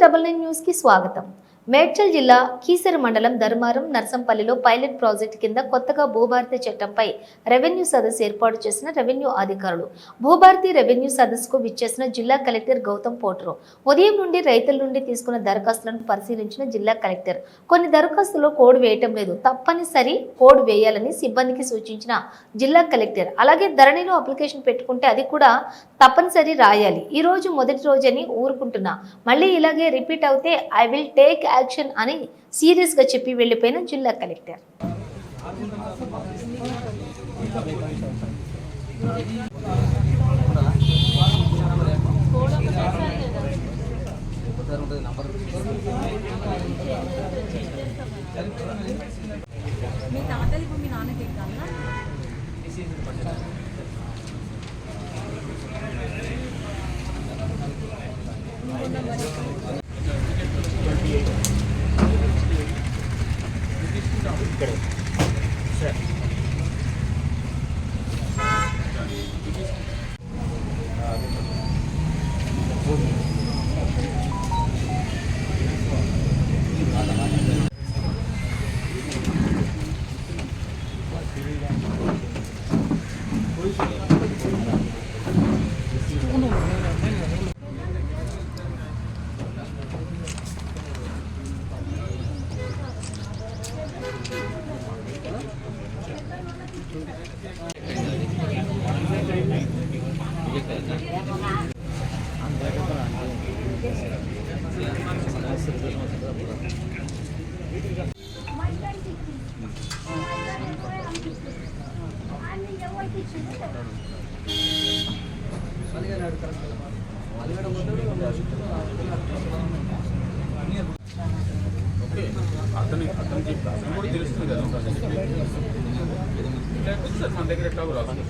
99 news కి స్వాగతం. మేడ్చల్ జిల్లా కీసర మండలం ధర్మారం నర్సంపల్లిలో పైలట్ ప్రాజెక్ట్ కింద కొత్తగా భూభారతి చట్టంపై రెవెన్యూ సదస్సు ఏర్పాటు చేసిన రెవెన్యూ అధికారులు. భూభారతి రెవెన్యూ సదస్సుకు విచ్చేసిన జిల్లా కలెక్టర్ గౌతమ్ పోట్రో ఉదయం నుండి రైతుల నుండి తీసుకున్న దరఖాస్తులను పరిశీలించిన జిల్లా కలెక్టర్ కొన్ని దరఖాస్తుల్లో కోడ్ వేయటం లేదు, తప్పనిసరి కోడ్ వేయాలని సిబ్బందికి సూచించిన జిల్లా కలెక్టర్. అలాగే ధరణిలో అప్లికేషన్ పెట్టుకుంటే అది కూడా తప్పనిసరి రాయాలి. ఈ రోజు మొదటి రోజని ఊరుకుంటున్నా, మళ్ళీ ఇలాగే రిపీట్ అవుతే ఐ విల్ టేక్ యాక్షన్ అని సీరియస్ గా చెప్పి వెళ్లిపోయిన జిల్లా కలెక్టర్. మీ తాతలు ఇప్పుడు మీ నాన్నకి ఎక్కాలా? అతనికి కూడా తెలుస్తుంది కదా సార్, మన దగ్గర ఎట్లా రాదు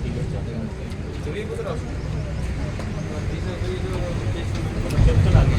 తెలియకపోతే రాదు. చెప్తున్నాను